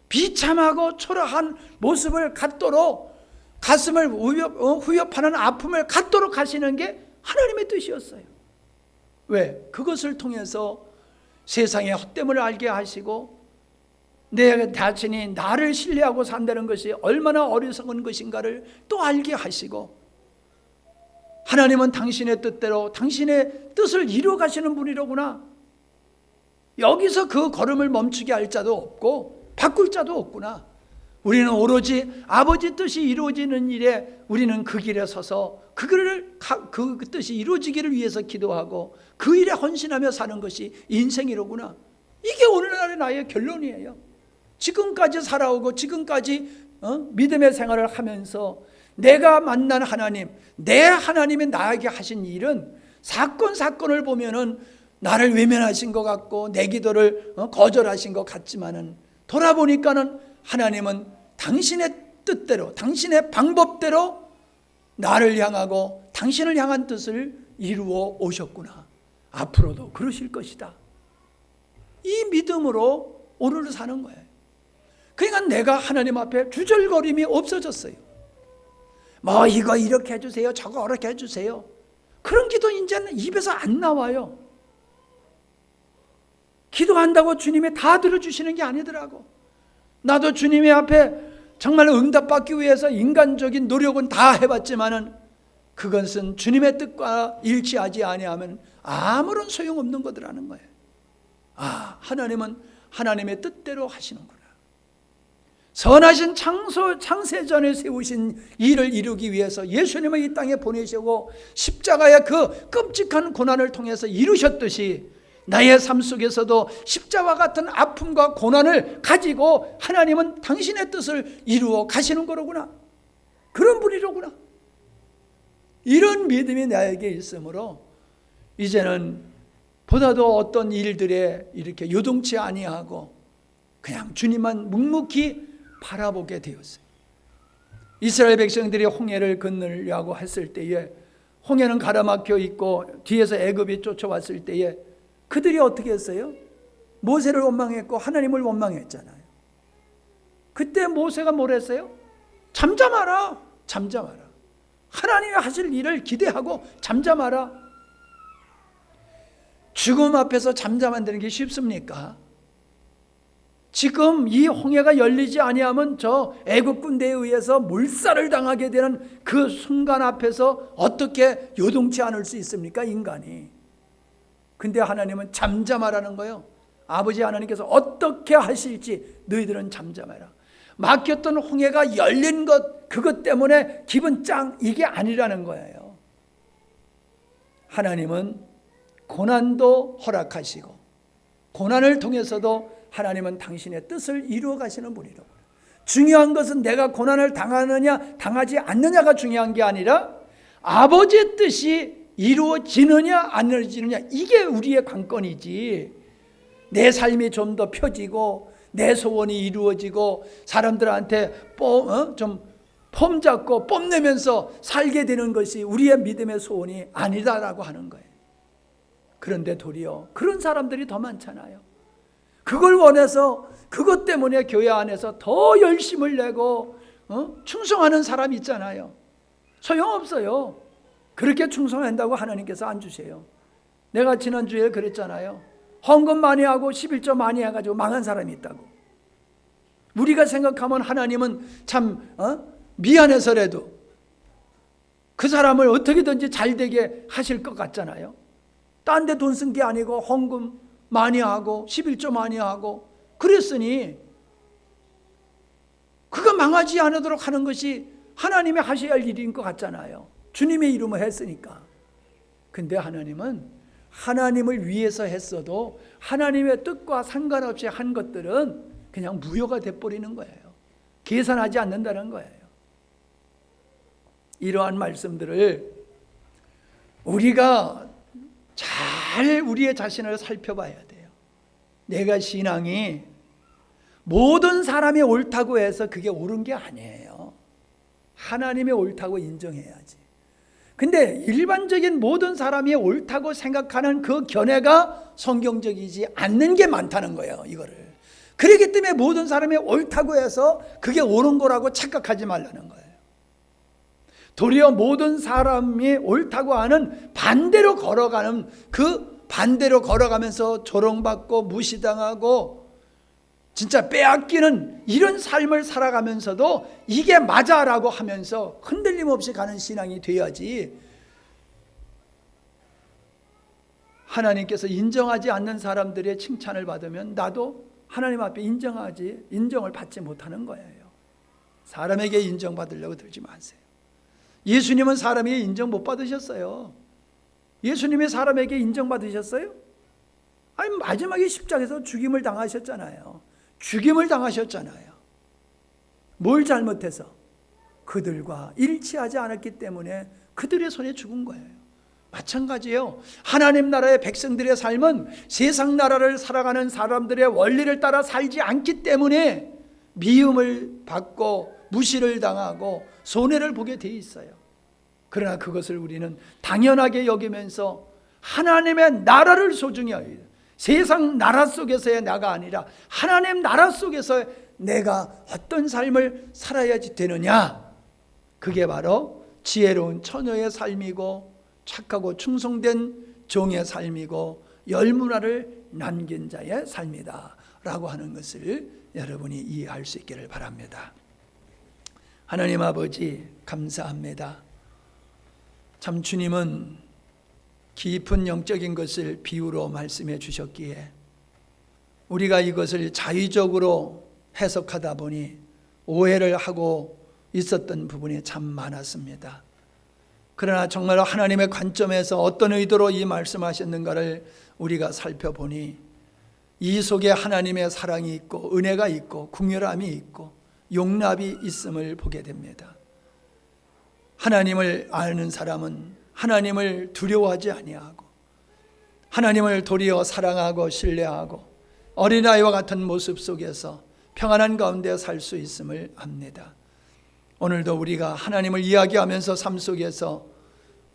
비참하고 초라한 모습을 갖도록 가슴을 후협하는 아픔을 갖도록 하시는 게 하나님의 뜻이었어요. 왜? 그것을 통해서 세상의 헛됨을 알게 하시고 내 자신이 나를 신뢰하고 산다는 것이 얼마나 어리석은 것인가를 또 알게 하시고 하나님은 당신의 뜻대로 당신의 뜻을 이루어 가시는 분이로구나. 여기서 그 걸음을 멈추게 할 자도 없고 바꿀 자도 없구나. 우리는 오로지 아버지 뜻이 이루어지는 일에 우리는 그 길에 서서 그 뜻이 이루어지기를 위해서 기도하고 그 일에 헌신하며 사는 것이 인생이로구나. 이게 오늘날의 나의 결론이에요. 지금까지 살아오고 지금까지 믿음의 생활을 하면서 내가 만난 하나님, 내 하나님이 나에게 하신 일은 사건을 보면은 나를 외면하신 것 같고 내 기도를 거절하신 것 같지만은 돌아보니까는 하나님은 당신의 뜻대로 당신의 방법대로 나를 향하고 당신을 향한 뜻을 이루어 오셨구나. 앞으로도 그러실 것이다. 이 믿음으로 오늘을 사는 거예요. 그러니까 내가 하나님 앞에 주절거림이 없어졌어요. 뭐 이거 이렇게 해주세요, 저거 어떻게 해주세요. 그런 기도 이제는 입에서 안 나와요. 기도한다고 주님이 다 들어주시는 게 아니더라고. 나도 주님의 앞에 정말 응답받기 위해서 인간적인 노력은 다 해봤지만은 그것은 주님의 뜻과 일치하지 아니하면 아무런 소용없는 거더라는 거예요. 하나님은 하나님의 뜻대로 하시는구나. 선하신 창세전에 세우신 일을 이루기 위해서 예수님을 이 땅에 보내시고 십자가의 그 끔찍한 고난을 통해서 이루셨듯이 나의 삶 속에서도 십자와 같은 아픔과 고난을 가지고 하나님은 당신의 뜻을 이루어 가시는 거로구나. 그런 분이로구나. 이런 믿음이 나에게 있으므로 이제는 보다도 어떤 일들에 이렇게 요동치 아니하고 그냥 주님만 묵묵히 바라보게 되었어요. 이스라엘 백성들이 홍해를 건너려고 했을 때에 홍해는 가라막혀 있고 뒤에서 애굽이 쫓아왔을 때에 그들이 어떻게 했어요? 모세를 원망했고 하나님을 원망했잖아요. 그때 모세가 뭘 했어요? 잠잠하라. 하나님이 하실 일을 기대하고 잠잠하라. 죽음 앞에서 잠잠한다는 게 쉽습니까? 지금 이 홍해가 열리지 아니하면 저 애굽 군대에 의해서 몰살을 당하게 되는 그 순간 앞에서 어떻게 요동치 않을 수 있습니까? 인간이. 근데 하나님은 잠잠하라는 거예요. 아버지 하나님께서 어떻게 하실지 너희들은 잠잠하라. 막혔던 홍해가 열린 것 그것 때문에 기분 짱 이게 아니라는 거예요. 하나님은 고난도 허락하시고 고난을 통해서도 하나님은 당신의 뜻을 이루어 가시는 분이라고. 중요한 것은 내가 고난을 당하느냐 당하지 않느냐가 중요한 게 아니라 아버지의 뜻이 이루어지느냐 안 이루어지느냐, 이게 우리의 관건이지. 내 삶이 좀 더 펴지고 내 소원이 이루어지고 사람들한테 좀 폼 잡고 뽐내면서 살게 되는 것이 우리의 믿음의 소원이 아니다라고 하는 거예요. 그런데 도리어 그런 사람들이 더 많잖아요. 그걸 원해서 그것 때문에 교회 안에서 더 열심을 내고 충성하는 사람이 있잖아요. 소용없어요. 그렇게 충성한다고 하나님께서 안 주세요. 내가 지난주에 그랬잖아요. 헌금 많이 하고 11조 많이 해가지고 망한 사람이 있다고. 우리가 생각하면 하나님은 참 미안해서라도 그 사람을 어떻게든지 잘 되게 하실 것 같잖아요. 딴 데 돈 쓴 게 아니고 헌금 많이 하고 11조 많이 하고 그랬으니 그가 망하지 않도록 하는 것이 하나님이 하셔야 할 일인 것 같잖아요. 주님의 이름을 했으니까. 근데 하나님은 하나님을 위해서 했어도 하나님의 뜻과 상관없이 한 것들은 그냥 무효가 돼버리는 거예요. 계산하지 않는다는 거예요. 이러한 말씀들을 우리가 잘 우리의 자신을 살펴봐야 돼요. 내가 신앙이 모든 사람이 옳다고 해서 그게 옳은 게 아니에요. 하나님이 옳다고 인정해야지. 근데 일반적인 모든 사람이 옳다고 생각하는 그 견해가 성경적이지 않는 게 많다는 거예요. 이거를. 그렇기 때문에 모든 사람이 옳다고 해서 그게 옳은 거라고 착각하지 말라는 거예요. 도리어 모든 사람이 옳다고 하는 반대로 걸어가는, 그 반대로 걸어가면서 조롱받고 무시당하고 진짜 빼앗기는 이런 삶을 살아가면서도 이게 맞아라고 하면서 흔들림 없이 가는 신앙이 돼야지. 하나님께서 인정하지 않는 사람들의 칭찬을 받으면 나도 하나님 앞에 인정을 받지 못하는 거예요. 사람에게 인정받으려고 들지 마세요. 예수님은 사람에게 인정 못 받으셨어요. 예수님이 사람에게 인정받으셨어요? 아니, 마지막에 십자가에서 죽임을 당하셨잖아요. 죽임을 당하셨잖아요. 뭘 잘못해서? 그들과 일치하지 않았기 때문에 그들의 손에 죽은 거예요. 마찬가지예요. 하나님 나라의 백성들의 삶은 세상 나라를 살아가는 사람들의 원리를 따라 살지 않기 때문에 미움을 받고 무시를 당하고 손해를 보게 돼 있어요. 그러나 그것을 우리는 당연하게 여기면서 하나님의 나라를 소중히 여겨요. 세상 나라 속에서의 나가 아니라 하나님 나라 속에서 내가 어떤 삶을 살아야지 되느냐, 그게 바로 지혜로운 처녀의 삶이고 착하고 충성된 종의 삶이고 열문화를 남긴 자의 삶이다 라고 하는 것을 여러분이 이해할 수 있기를 바랍니다. 하나님 아버지 감사합니다. 참 주님은 깊은 영적인 것을 비유로 말씀해 주셨기에 우리가 이것을 자의적으로 해석하다 보니 오해를 하고 있었던 부분이 참 많았습니다. 그러나 정말 하나님의 관점에서 어떤 의도로 이 말씀하셨는가를 우리가 살펴보니 이 속에 하나님의 사랑이 있고 은혜가 있고 긍휼함이 있고 용납이 있음을 보게 됩니다. 하나님을 아는 사람은 하나님을 두려워하지 아니하고 하나님을 도리어 사랑하고 신뢰하고 어린아이와 같은 모습 속에서 평안한 가운데 살 수 있음을 압니다. 오늘도 우리가 하나님을 이야기하면서 삶 속에서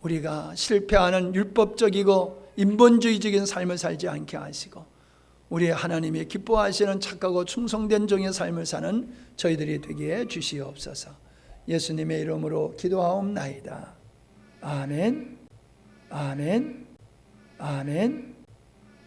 우리가 실패하는 율법적이고 인본주의적인 삶을 살지 않게 하시고 우리 하나님이 기뻐하시는 착하고 충성된 종의 삶을 사는 저희들이 되게 주시옵소서. 예수님의 이름으로 기도하옵나이다. 아멘. 아멘. 아멘.